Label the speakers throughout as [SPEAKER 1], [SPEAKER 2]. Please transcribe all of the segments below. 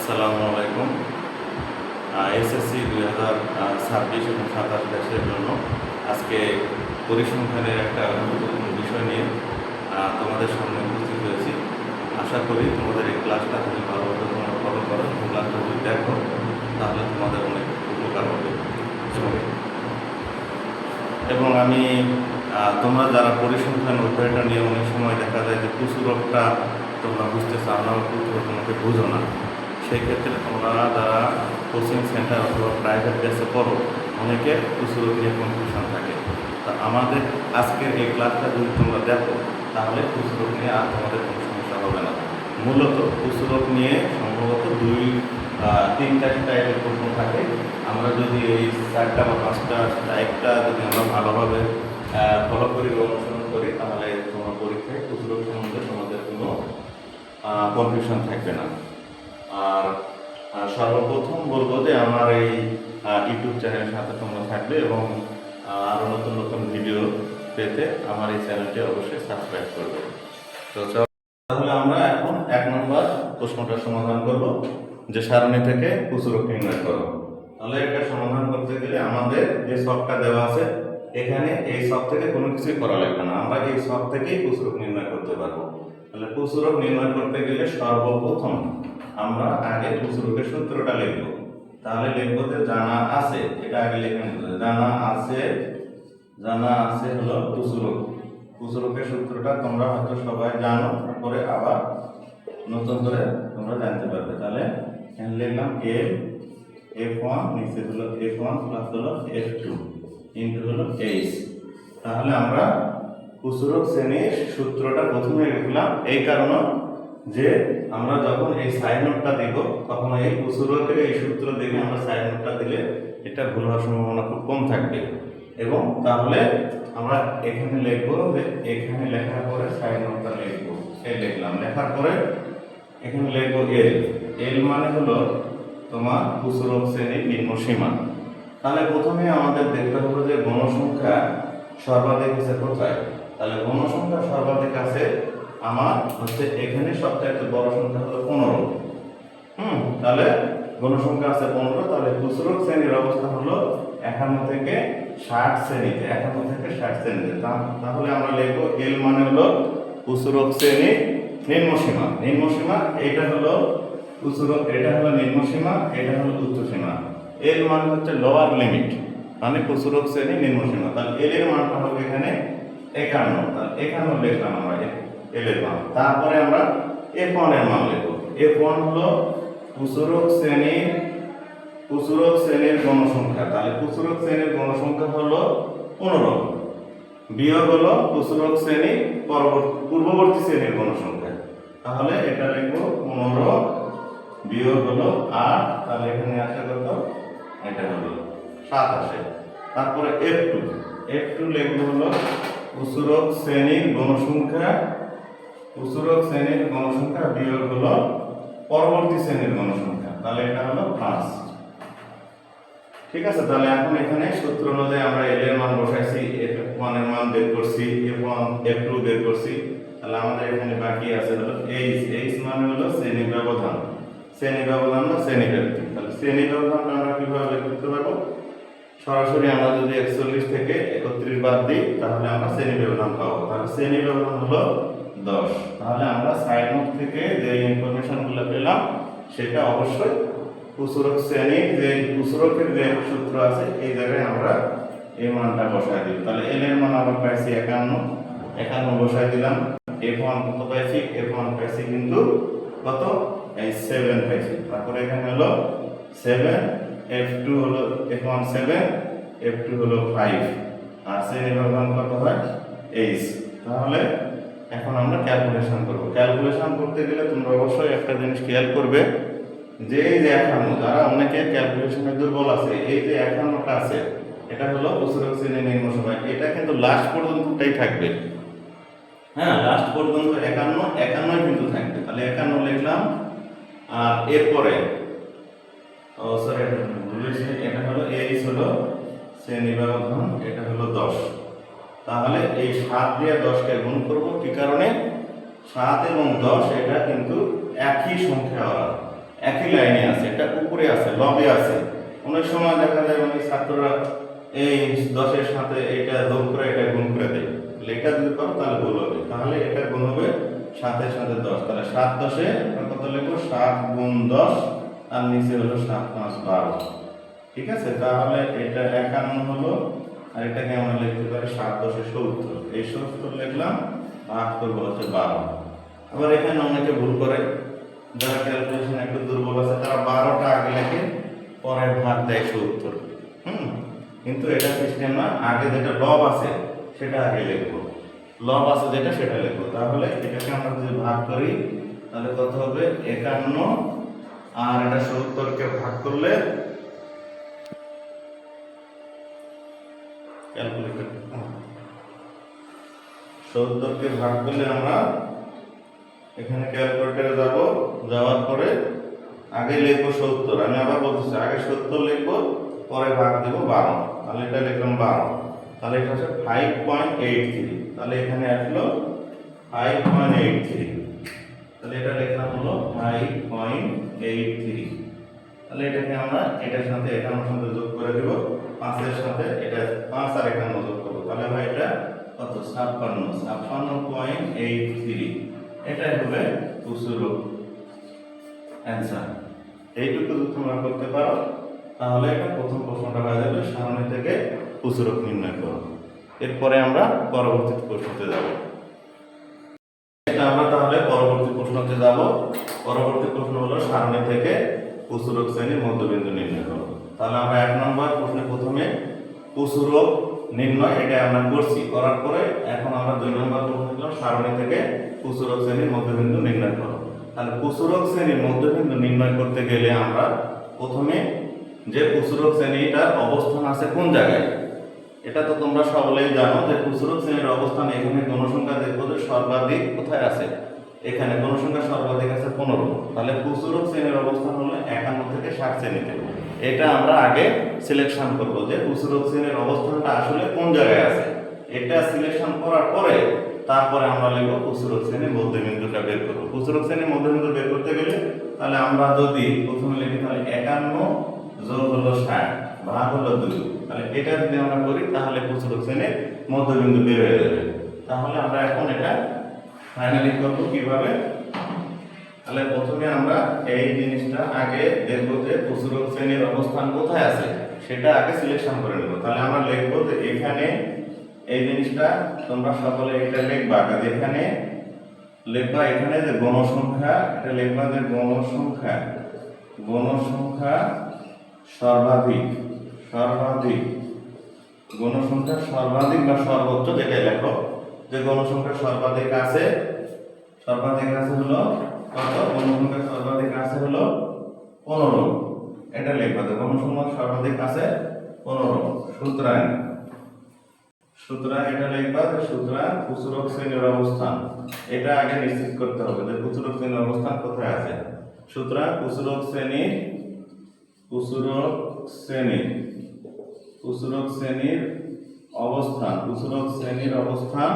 [SPEAKER 1] আসসালামু আলাইকুম। এসএসসি 2026 এবং 27 ব্যাচের জন্য আজকে পরিসংখ্যানের একটা গুরুত্বপূর্ণ বিষয় নিয়ে তোমাদের সামনে উপস্থিত হয়েছি। আশা করি তোমাদের এই ক্লাসটা যদি ভালোভাবে তোমরা ফলো করো, ক্লাসটা যদি দেখো, তাহলে তোমাদের অনেক উপকার হবে। এবং আমি তোমরা যারা পরিসংখ্যান অধ্যায়টা নিয়ে অনেক সময় দেখা যায় যে কুসুরকটা তোমরা বুঝতে চাও না, কুসুরক তোমাকে বুঝো না, সেই ক্ষেত্রে তোমরা যারা কোচিং সেন্টার অথবা প্রাইভেট ব্যাচে পড়ো, অনেকে কুসুরক নিয়ে কনফিউশন থাকে। তা আমাদের আজকের এই ক্লাসটা যদি তোমরা দেখো, তাহলে কুসুরক নিয়ে আর তোমাদের কোনো সমস্যা হবে না। মূলত কুসুরক নিয়ে সম্ভবত তিনটা টাইপের প্রশ্ন থাকে। আমরা যদি এই 4টা বা 5টা টাইপটা যদি আমরা ভালোভাবে ফলো করি বা অনুসরণ করি, তাহলে তোমার পরীক্ষায় কুসুরক সম্বন্ধে তোমাদের কোনো কনফিউশন থাকবে না। আর সর্বপ্রথম বলবো যে আমার এই ইউটিউব চ্যানেলের সাথে তোমরা থাকবে এবং আরও নতুন নতুন ভিডিও পেতে আমার এই চ্যানেলটি অবশ্যই সাবস্ক্রাইব করবে। তো তাহলে আমরা এখন 1 নম্বর প্রশ্নটার সমাধান করব, যে সারণী থেকে কুসুরক নির্ণয় করো। তাহলে এটা সমাধান করতে গেলে আমাদের যে ছকটা দেওয়া আছে, এখানে এই ছক থেকে কোনো কিছুই করা লাগবে না, আমরা এই ছক থেকেই কুসুরক নির্ণয় করতে পারবো। তাহলে কুসুরক নির্ণয় করতে গেলে সর্বপ্রথম আমরা আগে কুসুরকের সূত্রটা লিখব। তাহলে লিখব যে জানা আছে, এটা আগে লিখে নিতে হবে। জানা আছে হলো কুসুরক। কুসুরকের সূত্রটা তোমরা হয়তো সবাই জানো, তারপরে আবার নতুন করে তোমরা জানতে পারবে। তাহলে এখানে লিখলাম F1 নিচে হলো F1 প্লাস হলো F2 ইনটু হলো H। তাহলে আমরা কুসুরক শ্রেণীর সূত্রটা প্রথমে লিখলাম এই কারণে যে আমরা যখন এই সাইন নোটটা দেব, তখন এই কুসুরকের এই সূত্র দেখে আমরা সাইন নোটটা দিলে এটা ভুল হওয়ার সম্ভাবনা খুব কম থাকবে। এবং তাহলে আমরা এখানে লিখব যে এখানে লেখার পরে সাইন নোটটা লিখব। এই লিখলাম, লেখার পরে এখানে লিখব এল মানে হলো তোমার কুসুরক শ্রেণীর নিম্ন সীমা। তাহলে প্রথমে আমাদের দেখতে হবে যে গণসংখ্যা সর্বাধিক আছে কোথায়। তাহলে গণসংখ্যা সর্বাধিক আছে আমার হচ্ছে এখানে, সবচেয়ে বড় সংখ্যা হলো 15। তাহলে গণসংখ্যা আছে 15। তাহলে কুসুরক শ্রেণীর অবস্থা হলো 51 থেকে 60 শ্রেণীতে, 51 থেকে 60 শ্রেণীতে। তাহলে আমরা লিখব এল মানে হলো কুসুরক শ্রেণীর নিম্ন সীমা। নিম্ন সীমা এটা হলো কুসুরক, এটা হলো নিম্ন সীমা, এটা হলো উচ্চ সীমা। এল মানে হচ্ছে লোয়ার লিমিট, মানে কুসুরক শ্রেণীর নিম্ন সীমা। তাহলে এল এর মানটা হবে এখানে 51। তাহলে 51 লিখলাম আমরা এল এর মান। তারপরে আমরা F1 এর মান লিখব। F1 হলো কুসুরক শ্রেণীর গণসংখ্যা। তাহলে কুসুরক শ্রেণীর গণসংখ্যা হলো 15 বিয়োগ হলো কুসুরক শ্রেণীর পূর্ববর্তী শ্রেণীর গণসংখ্যা। তাহলে এটা লিখব 15 বিয়োগ হলো 8। তাহলে এখানে আসে কত? এটা হলো 7 আসে। তারপরে F2 লিখব হলো কুসুরক শ্রেণীর গণসংখ্যা বিয়োগ হলো পরবর্তী শ্রেণীর গণসংখ্যা। তাহলে এটা হলো 5। ঠিক আছে। তাহলে এখন এখানে সূত্র অনুযায়ী আমরা এল এর মান বসাইছি, F1 এর মান বের করছি, F2 বের করছি। তাহলে আমাদের এখানে বাকি আছে হলো H মানে হলো শ্রেণী ব্যবধান বা শ্রেণী ব্যাপ্তি। তাহলে শ্রেণী ব্যবধানটা আমরা কিভাবে লিখতে পারবো? সরাসরি আমরা যদি 41 থেকে 31 বাদ দিই, তাহলে আমরা শ্রেণী ব্যবধান পাবো। তাহলে শ্রেণী ব্যবধান হলো 10। তাহলে আমরা সাইড নোট থেকে যে ইনফরমেশনগুলো পেলাম, সেটা অবশ্যই কুসুরক শ্রেণীর যে কুসুরকের যে সূত্র আছে এই জায়গায় আমরা এই মানটা বসাই দিই। তাহলে এল এর মান আমরা পাইছি 51 বসাই দিলাম। F1 কত পাইছি? F1 পাইছি কিন্তু কত? এই 7 পাইছি। তারপরে এখানে হলো 7, F2 হলো F1 7, F2 হলো 5, আর শ্রেণী ব্যবধান কত হয়? H। তাহলে এখন আমরা ক্যালকুলেশন করব। ক্যালকুলেশন করতে গেলে তোমরা অবশ্যই একটা জিনিস খেয়াল করবে, যে এই যে 51, যারা অনেকে ক্যালকুলেশনে দুর্বল আছে, এই যে 51টা আছে, এটা হলো কুসুরক শ্রেণীর নিম্ন সীমা। এটা কিন্তু লাস্ট পর্যন্তটাই থাকবে। হ্যাঁ, লাস্ট পর্যন্ত 51 কিন্তু থাকবে। তাহলে 51 লিখলাম। আর এরপরে এটা হলো H হলো শ্রেণী ব্যবধান, এটা হলো 10। তাহলে এই 7 দিয়ে 10কে গুণ করব। কি কারণে? 7 এবং 10 এটা কিন্তু একই সংখ্যা ওরা, একই লাইনে আছে, এটা উপরে আছে, লবে আছে। অনেক সময় দেখা যায় মানে ছাত্ররা এই 10-এর সাথে এটা যোগ করে এটা গুণ করে দেয়, এটা যদি করো তাহলে ভুল হবে। তাহলে এটা গুণ হবে 7-এর সাথে 10, তাহলে 7-10-এ কত লিখবো, 7 গুণ 10, আর নিচে হলো 7 5 12। ঠিক আছে, তাহলে এটা 51 হলো, আর এটাকে আমরা লিখতে পারি 7-10-এ 70। এই 70 লিখলাম, ভাগ করবো হচ্ছে 12। আবার এখানে অনেকে ভুল করে, যারা ক্যালকুলেশন একটু দুর্বল আছে তারা 12টা আগে লেখে, পরে ভাগ দেয় 70। কিন্তু এটা সিস্টেম না, আগে যেটা লব আছে সেটা আগে লিখবো, লব আছে যেটা সেটা লিখবো। তাহলে এটাকে আমরা যদি ভাগ করি তাহলে কত হবে, 51, আর এটা 70-কে ভাগ করলে ক্যালকুলেটর 70-কে ভাগ করলে আমরা এখানে ক্যালকুলেটরে যাব, যাওয়ার পরে আগে লিখবো 70। আমি আবার বলতেছি, আগে 70 লিখবো, পরে ভাগ দেবো 12। তাহলে এটা লিখলাম 12, তাহলে এটা হচ্ছে 5.83। তাহলে এখানে আসলো 5.83, তাহলে এটা লিখলাম হলো 5.83। তাহলে এটাকে আমরা এটার সাথে 51 সাথে যোগ করে দেব, 5-এর সাথে এটা 5 আর 51 যোগ করবো, তাহলে ভাই এটা কত, 56.83। এটাই হবে কুসুরক অ্যান্সার। এইটুকু যদি তোমরা করতে পারো তাহলে এটা প্রথম প্রশ্নটা হয়ে যাবে, সারণী থেকে কুসুরক নির্ণয় করো। এরপরে আমরা পরবর্তী প্রশ্নতে যাব। এটা আমরা তাহলে পরবর্তী প্রশ্নতে যাব। পরবর্তী প্রশ্ন হলো সারণী থেকে কুসুরক শ্রেণীর মধ্যবিন্দু নির্ণয় করো। তাহলে আমরা 1 নম্বর প্রশ্নে প্রথমে কুসুরক নির্ণয় এটা আমরা করছি, করার পরে এখন আমরা 2 নম্বর প্রশ্ন হলো সারণী থেকে কুসুরক শ্রেণীর মধ্যবিন্দু নির্ণয় করো। তাহলে কুসুরক শ্রেণীর মধ্যবিন্দু নির্ণয় করতে গেলে আমরা প্রথমে যে কুসুরক শ্রেণীটার অবস্থান আছে কোন জায়গায়, এটা তো তোমরা সকলেই জানো যে কুসুরক শ্রেণীর অবস্থান এখানে গণসংখ্যা দেখবো যে সর্বাধিক কোথায় আছে, এখানে গণসংখ্যা সর্বাধিক আছে 15। তাহলে কুসুরক শ্রেণীর অবস্থান হলো 51 থেকে 60 শ্রেণীতে। এটা আমরা আগে সিলেকশন করব যে কুসুরক শ্রেণীর অবস্থানটা আসলে কোন জায়গায় আছে। এটা সিলেকশন করার পরে তারপরে আমরা লিখব কুসুরক শ্রেণীর মধ্যবিন্দুটা বের করব। কুসুরক শ্রেণীর মধ্যবিন্দু বের করতে গেলে তাহলে আমরা যদি প্রথমে লিখি তাহলে 51 যোগ হলো 60 ভাগ হলো 2, তাহলে এটা যদি আমরা করি তাহলে কুসুরক শ্রেণীর মধ্যবিন্দু বের হয়ে যাবে। তাহলে আমরা এখন এটা ফাইনালি করব কিভাবে। তাহলে প্রথমে আমরা এই জিনিসটা আগে দেখব যে কুসুরক শ্রেণীর অবস্থান কোথায় আছে সেটা আগে সিলেকশন করে নেব। তাহলে আমরা লিখব যে এখানে এই জিনিসটা তোমরা সকলে এটা লিখবা, এখানে লিখবা এখানে যে গণসংখ্যা, এটা লিখবা যে গণসংখ্যা সর্বাধিক গণসংখ্যা সর্বাধিক বা সর্বোচ্চ যেটা লেখো, যে গণসংখ্যা সর্বাধিক আছে হলো কত, গণসংখ্যা সর্বাধিক আছে হলো 15। এটা লিখবা যে গণসংখ্যা সর্বাধিক আছে 15। সুতরাং এটা লিখবা যে সুতরাং কুসুরক শ্রেণীর অবস্থান, এটা আগে নিশ্চিত করতে হবে যে কুসুরক শ্রেণীর অবস্থান কোথায় আছে। সুতরাং কুসুরক শ্রেণীর অবস্থান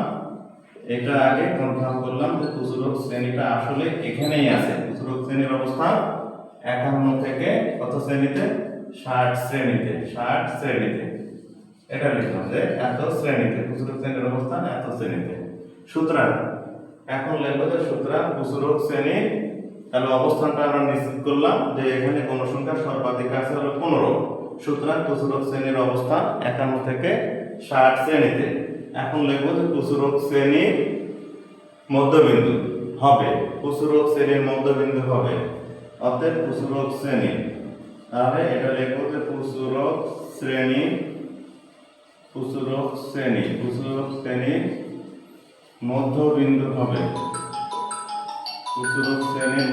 [SPEAKER 1] এটা আগে কনফার্ম করলাম যে কুসুরক শ্রেণীটা আসলে এখানেই আছে। কুসুরক শ্রেণীর অবস্থান 51 থেকে কত শ্রেণীতে, 60 শ্রেণীতে। এটা লিখলাম যে এত শ্রেণীতে, কুসুরক শ্রেণীর অবস্থান এত শ্রেণীতে। সুতরাং এখন লিখবো যে সুতরাং কুসুরক শ্রেণীর তাহলে অবস্থানটা আমরা নিশ্চিত করলাম যে এখানে গণসংখ্যা সর্বাধিক আছে হলো 15। সুতরাং কুসুরক শ্রেণীর অবস্থান 51 থেকে 60 শ্রেণীতে। এখন লিখবো যে কুসুরক শ্রেণীর মধ্যবিন্দু হবে, অতএব কুসুরক শ্রেণী, তাহলে এটা লিখবো যে কুসুরক শ্রেণীর মধ্যবিন্দু হবে, কুসুরক শ্রেণীর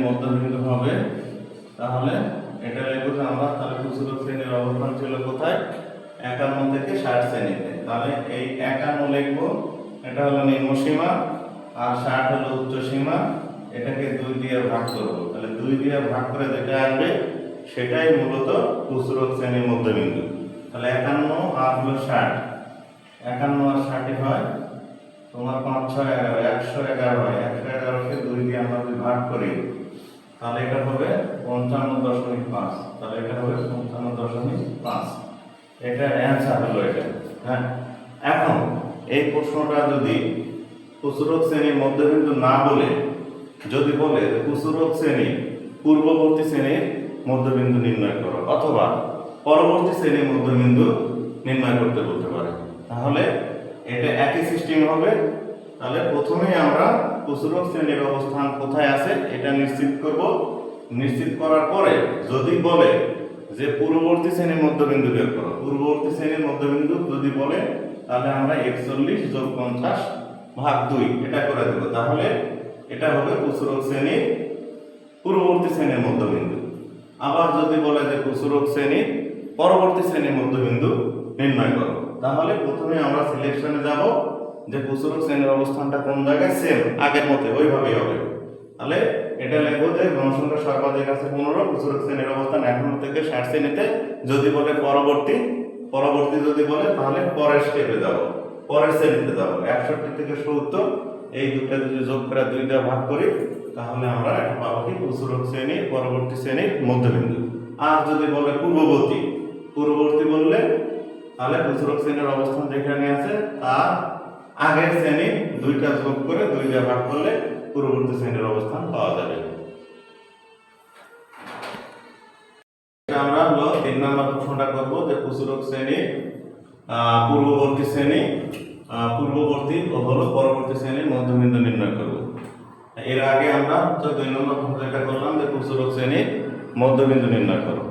[SPEAKER 1] মধ্যবিন্দু হবে তাহলে এটা লিখবো যে আমরা তাহলে কুসুরক শ্রেণীর অবস্থান ছিল কোথায়, 51 থেকে 60 শ্রেণীতে। তাহলে এই 51 লিখবো, এটা হলো নিম্ন সীমা, আর 60 হলো উচ্চ সীমা। এটাকে 2 দিয়ে ভাগ করব, তাহলে 2 দিয়ে ভাগ করে যেটা আসবে সেটাই মূলত কুসুরক শ্রেণীর মধ্যবিন্দু। তাহলে 51 আর হলো 60, 51 আর 60 হয় তোমার 5 6 11 111 হয়, 111কে 2 দিয়ে আমরা যদি ভাগ করি তাহলে এটা হবে 55.5, তাহলে এটা হবে 55.5। এটা অ্যান্সার হলো এটা। হ্যাঁ, এখন এই প্রশ্নটা যদি প্রচুরক শ্রেণীর মধ্যবিন্দু না বলে যদি বলে প্রচুরক শ্রেণী পূর্ববর্তী শ্রেণীর মধ্যবিন্দু নির্ণয় করো অথবা পরবর্তী শ্রেণীর মধ্যবিন্দু নির্ণয় করতে বলতে পারে, তাহলে এটা একই সিস্টেম হবে। তাহলে প্রথমেই আমরা প্রচুরক শ্রেণীর অবস্থান কোথায় আছে এটা নিশ্চিত করব। নিশ্চিত করার পরে যদি বলে যে পূর্ববর্তী শ্রেণীর মধ্যবিন্দু বের করো, পূর্ববর্তী শ্রেণীর মধ্যবিন্দু যদি বলে তাহলে আমরা 41 + 50 ভাগ 2 এটা করে দেব। তাহলে এটা হবে প্রচুরক শ্রেণীর পূর্ববর্তী শ্রেণীর মধ্যবিন্দু। আবার যদি বলে যে প্রচুরক শ্রেণীর পরবর্তী শ্রেণীর মধ্যবিন্দু নির্ণয় করো, তাহলে প্রথমে আমরা সিলেকশনে যাব যে প্রচুরক শ্রেণীর অবস্থানটা কোন জায়গায়, সেম আগের মতো ওইভাবেই হবে। তাহলে এটা লিখবো যে গণসংখ্যা সর্বাধিক আছে 15, প্রচুরক শ্রেণীর অবস্থান 51 থেকে 60 শ্রেণীতে। যদি বলে পরবর্তী যদি বলে তাহলে পরের স্টেপে যাব, পরের শ্রেণীতে যাব। 61 থেকে 70 এই দুটো যদি যোগ করে 2 দিয়ে ভাগ করি তাহলে আমরা এটা পাবো কি প্রচুরক শ্রেণীর পরবর্তী শ্রেণীর মধ্যবিন্দু। আর যদি বলে পূর্ববর্তী বললে তাহলে প্রচুরক শ্রেণীর অবস্থান যেখানে আছে তার আগের শ্রেণী 2টা যোগ করে 2 দিয়ে ভাগ করলে পূর্ববর্তী শ্রেণীর অবস্থান পাওয়া যাবে। আমরা হলো 3 নম্বর প্রশ্নটা করব যে প্রচুরক শ্রেণী পূর্ববর্তী ও হলো পরবর্তী শ্রেণীর মধ্যবিন্দু নির্ণয় করব। এর আগে আমরা তো 2 নম্বর প্রশ্নটা করলাম যে প্রচুরক শ্রেণীর মধ্যবিন্দু নির্ণয় করব।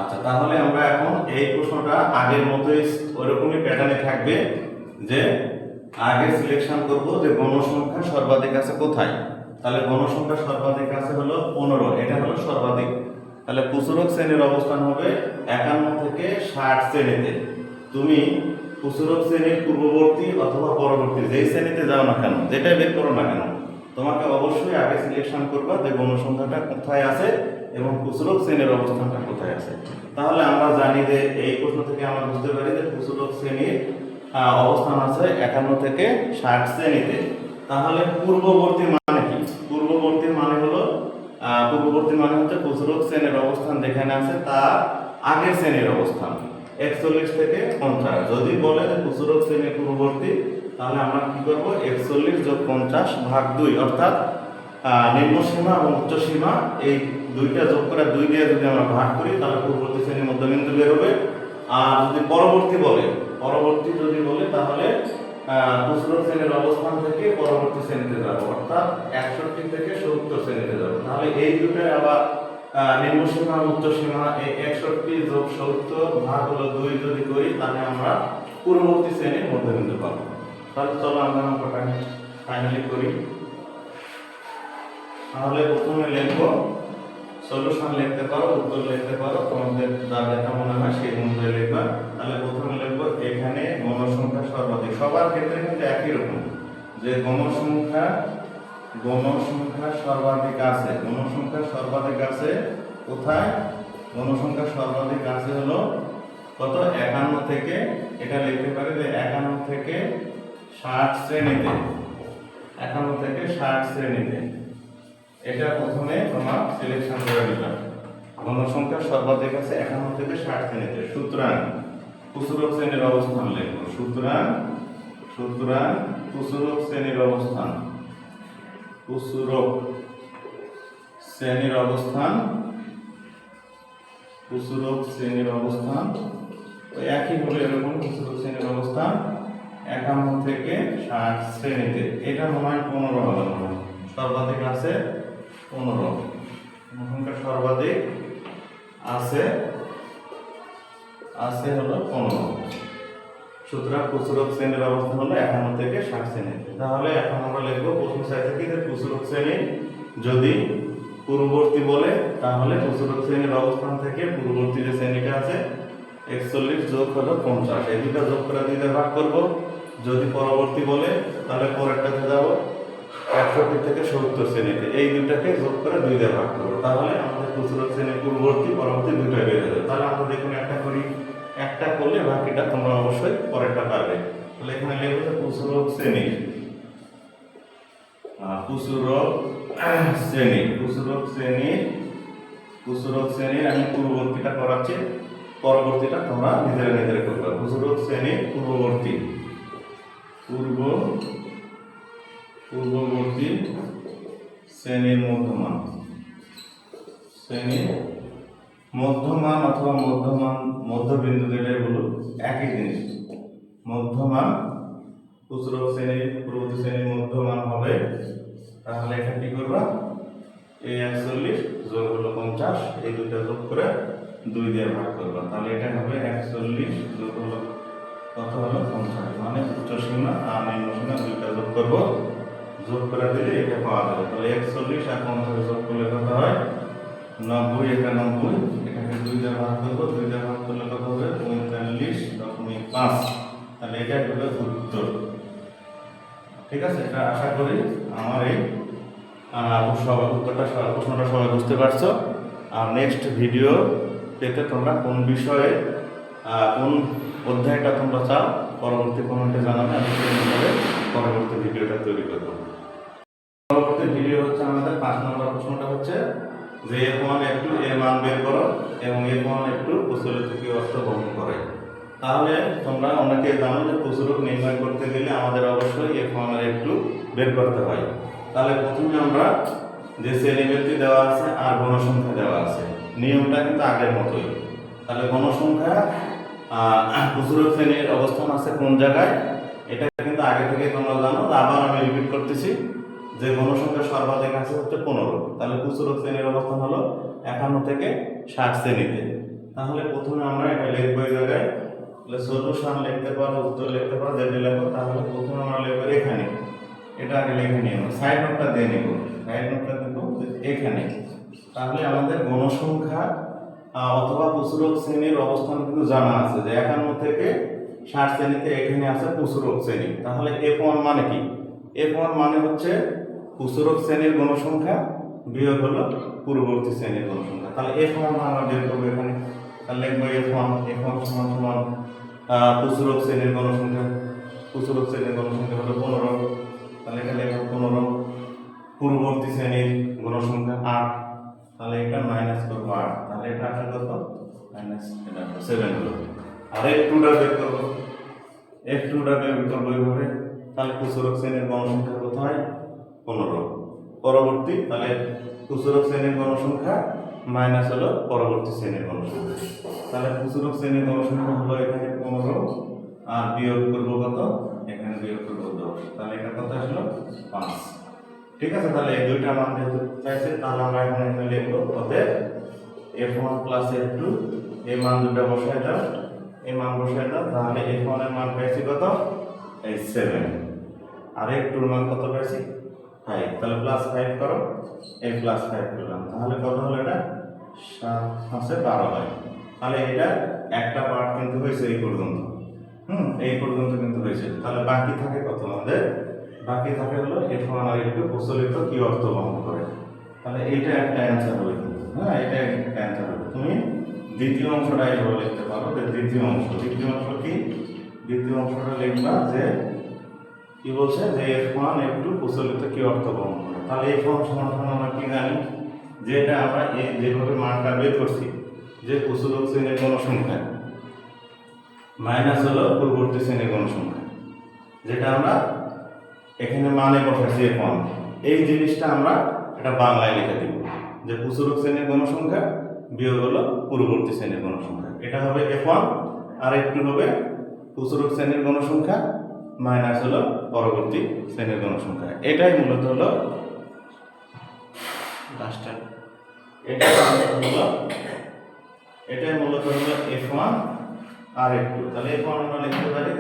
[SPEAKER 1] আচ্ছা, তাহলে আমরা এখন এই প্রশ্নটা আগের মতোই ওইরকমই প্যাটার্নে থাকবে যে আগে সিলেকশন করব যে গণসংখ্যা সর্বাধিক আছে কোথায়। তাহলে গণসংখ্যা সর্বাধিক আছে হলো 15, এটা হলো সর্বাধিক। তাহলে প্রচুরক শ্রেণীর অবস্থান হবে 51 থেকে 60 শ্রেণীতে। তুমি প্রচুরক শ্রেণীর পূর্ববর্তী অথবা পরবর্তী যেই শ্রেণীতে যাও না কেন, যেটাই বের করো না কেন, তোমাকে অবশ্যই আগে সিলেকশন করবা যে গণসংখ্যাটা কোথায় আছে এবং প্রচুরক শ্রেণীর অবস্থানটা কোথায় আছে। তাহলে আমরা জানি যে এই প্রশ্ন থেকে আমরা বুঝতে পারি যে প্রচুরক শ্রেণীর অবস্থান আছে 51 থেকে 60 শ্রেণীতে। তাহলে পূর্ববর্তী মানে কি? পূর্ববর্তী মানে হচ্ছে প্রচুরক শ্রেণীর অবস্থান যেখানে আছে তার আগের শ্রেণীর অবস্থান 41 থেকে 50। যদি বলে যে প্রচুরক শ্রেণীর পূর্ববর্তী তাহলে আমরা কি করব 41 + 50 ভাগ 2, অর্থাৎ নিম্ন সীমা এবং উচ্চ সীমা এই দুইটা যোগ করে 2 দিয়ে যদি আমরা ভাগ করি তাহলে পূর্ববর্তী শ্রেণীর মধ্যবিন্দু বের হবে। আর যদি পরবর্তী যদি বলে তাহলে প্রচুরক শ্রেণীর অবস্থান থেকে পরবর্তী শ্রেণীতে যাব, অর্থাৎ 61 থেকে 70 শ্রেণীতে যাব। তাহলে এই দুটোই আবার নিম্ন সীমা উচ্চ সীমা, এই 61 + 70 ভাগ হলো 2 যদি করি তাহলে আমরা পূর্ববর্তী শ্রেণীর মধ্যবিন্দু পাবো। তাহলে চলো আমরা অঙ্কটা ফাইনালি করি। তাহলে প্রথমে লিখবো, সলিউশন লিখতে পারো, উত্তর লিখতে পারো, তোমাদের যা যেটা মনে হয় সেই অনুযায়ী লিখবা। তাহলে প্রথমে লিখবো এখানে গণসংখ্যা সর্বাধিক, সবার ক্ষেত্রে কিন্তু একই রকম যে গণসংখ্যা সর্বাধিক আছে। গণসংখ্যা সর্বাধিক আছে কোথায়? গণসংখ্যা সর্বাধিক আছে হলো কত? 51 থেকে, এটা লিখতে পারি যে 51 থেকে 60 শ্রেণীতে। 51 থেকে 60 শ্রেণীতে এটা প্রথমে তোমার সিলেকশন করে নিলাম। গণসংখ্যা সর্বাধিক আছে 51 থেকে 60 শ্রেণীতে। সুতরাং প্রচুরক শ্রেণীর অবস্থান লিখব। সুতরাং প্রচুরক শ্রেণীর অবস্থান, প্রচুরক শ্রেণীর অবস্থান ওই একই হলো এরকম। প্রচুরক শ্রেণীর অবস্থান 51 থেকে 60 শ্রেণীতে। এটা মনে হয় 15 হবে, সর্বাধিক আছে 15। গণসংখ্যা সর্বাধিক আছে হলো 15। সুতরাং প্রচুরক শ্রেণীর অবস্থান হলো 51 থেকে 60 শ্রেণীতে। তাহলে এখন আমরা লিখবো প্রশ্ন চাইছে কি যে প্রচুরক শ্রেণী যদি পূর্ববর্তী বলে তাহলে প্রচুরক শ্রেণীর অবস্থান থেকে পূর্ববর্তী যে শ্রেণীটা আছে 41 যোগ হলো 50, এই দুটো যোগ করে 2 দিয়ে ভাগ করব। যদি পরবর্তী বলে তাহলে পরেরটাতে যাব 61 থেকে 70 শ্রেণীতে, এই দুটাকে যোগ করে 2 দিয়ে ভাগ করব। তাহলে আমাদের প্রচুরক শ্রেণীর পূর্ববর্তী পরবর্তী দুটোই বের হয়ে যাবে। তাহলে আমরা দেখুন একটা করি, একটা করলে বাকিটা তোমরা অবশ্যই পরেরটা পারবে। তাহলে এখানে লিখব প্রসারক শ্রেণী, প্রসারক শ্রেণী, প্রসারক শ্রেণীর আমি পূর্ববর্তীটা করাচ্ছি, পরবর্তীটা তোমরা নিজেরা নিজেরা করবে। প্রসারক শ্রেণীর পূর্ববর্তী শ্রেণীর মধ্যমান অথবা মধ্যবিন্দু যেটাই বলো একই জিনিস। মধ্যমান প্রসারক শ্রেণীর পূর্ববর্তী শ্রেণীর মধ্যমান হবে, তাহলে এটা কি করবা, এই 41 যোগ হলো 50, এই দুটো যোগ করে 2 দিয়ে ভাগ করবা, তাহলে এটা হবে 41 যোগ হলো কত হলো 50, মানে উচ্চ সীমা আর নিম্ন সীমা দুইটা যোগ করব, যোগ করে দিলে এটা পাওয়া যাবে। তাহলে 41 আর 50 যোগ করলে কত হয় 90, এটা 90, এটাকে 2 দিয়ে ভাগ করব, 2 দিয়ে ভাগ করলে কত হবে 45.5, তাহলে এটা হলো উত্তর। ঠিক আছে, এটা আশা করি আমার এই প্রশ্নটা সবাই বুঝতে পারছো। আর নেক্সট ভিডিও পেতে তোমরা কোন বিষয়ে কোন অধ্যায়টা তোমরা চাও পরবর্তী কমেন্টে জানাবে, আমি সেইভাবে পরবর্তী ভিডিওটা তৈরি করব। পরবর্তী ভিডিও হচ্ছে আমাদের 5 নম্বর প্রশ্নটা হচ্ছে যে F1 F2 এর মান বের করো এবং F1 F2 প্রচলিত কি অর্থ বহন করে। তাহলে তোমরা অনেকে জানো যে প্রচুরক নির্ণয় করতে গেলে আমাদের অবশ্যই F1 আর F2 বের করতে হয়। তাহলে প্রথমে আমরা যে শ্রেণীব্যক্তি দেওয়া আছে আর গণসংখ্যা দেওয়া আছে, নিয়মটা কিন্তু আগের মতোই। তাহলে গণসংখ্যা প্রচুরক শ্রেণীর অবস্থান আছে কোন জায়গায়, এটা কিন্তু আগে থেকে তোমরা জানো, আবার আমি রিপিট করতেছি যে গণসংখ্যা সর্বাধিক আছে হচ্ছে 15। তাহলে প্রচুরক শ্রেণীর অবস্থান হলো 51 থেকে 60 শ্রেণীতে। তাহলে প্রথমে আমরা এটা লিখবো এই জায়গায়, সলিউশন লিখতে পারো, উত্তর লিখতে পারো, যেটা লিখো। তাহলে প্রথমে আমরা লিখবো এখানে, এটা আগে লিখে নিয়ে সাইড নোটটা দিয়ে নিব, সাইড নোটটা দেবো এখানে। তাহলে আমাদের গণসংখ্যা অথবা প্রচুরক শ্রেণীর অবস্থান কিন্তু জানা আছে যে 51 থেকে 60 শ্রেণীতে এখানে আছে প্রচুরক শ্রেণী। তাহলে F1 মানে কি, F1 মানে হচ্ছে প্রচুরক শ্রেণীর গণসংখ্যা বিয়োগ হলো পূর্ববর্তী শ্রেণীর গণসংখ্যা। তাহলে F1 আমরা বের করবো এখানে, তাহলে লিখবো F1 সমান সমান প্রচুরক শ্রেণীর গণসংখ্যা হলো 15, তাহলে এটা লিখবো 15। পূর্ববর্তী শ্রেণীর গণসংখ্যা 8, তাহলে এটা মাইনাস করবো 8, তাহলে এটা আসলে কত -7 হলো। আর F2টা বের করবো, এইভাবে। তাহলে প্রচুরক শ্রেণীর গণসংখ্যা কত হয় 15 পরবর্তী, তাহলে প্রচুরক শ্রেণীর গণসংখ্যা মাইনাস হলো পরবর্তী শ্রেণীর গণসংখ্যা। তাহলে প্রচুরক শ্রেণীর গণসংখ্যা হলো এখানে 15 আর বিয়োগ করবো কত, এখানে বিয়োগ করবো 10, তাহলে এটা কত আসলো 5। ঠিক আছে, তাহলে এই দুইটা মান যেহেতু চাইছে, তাহলে আমরা এখানে লিখবো অতএব F1 প্লাস F2, এই মান দুটো বসায় দাও, তাহলে F1 এর মান পাইছি কত 7 আর F2 এর মান কত পাইছি 5, তাহলে +5 করো, এই +5 করলাম, তাহলে কত হলো এটা 7×5 হয়। তাহলে এটা একটা পার্ট কিন্তু হয়েছে এই পর্যন্ত, এই পর্যন্ত কিন্তু হয়েছে। তাহলে বাকি থাকে কত আমাদের, বাকি থাকে হলো F1 আর F2 প্রচলিত কি অর্থ বহন করে। তাহলে এইটা একটা অ্যান্সার হবে কিন্তু, এটা একটা অ্যান্সার হবে। তুমি দ্বিতীয় অংশটা এভাবে লিখতে পারো যে দ্বিতীয় অংশ কি, দ্বিতীয় অংশটা লিখবা যে কি বলছে যে F1 F2 প্রচলিত কি অর্থ বহন করে। তাহলে F1 সমান আমরা কি জানি, যে এটা আমরা এই যেভাবে মানটা বের করছি যে প্রচলিত শ্রেণীর গণসংখ্যা মাইনাস হলো পূর্ববর্তী শ্রেণীর গণসংখ্যা, যেটা আমরা এখানে মানে বসাচ্ছি F1, এই জিনিসটা আমরা এটা বাংলায় লিখে দিব যে প্রচুরক শ্রেণীর গণসংখ্যা বিয়োগ হলো পূর্ববর্তী শ্রেণীর গণসংখ্যা। এটা হবে F1 আর F2 হবে প্রচুরক শ্রেণীর গণসংখ্যা মাইনাস হলো পরবর্তী শ্রেণীর গণসংখ্যা। এটাই মূলত হলো F1 আর F2। তাহলে F1 আমরা লিখতে পারি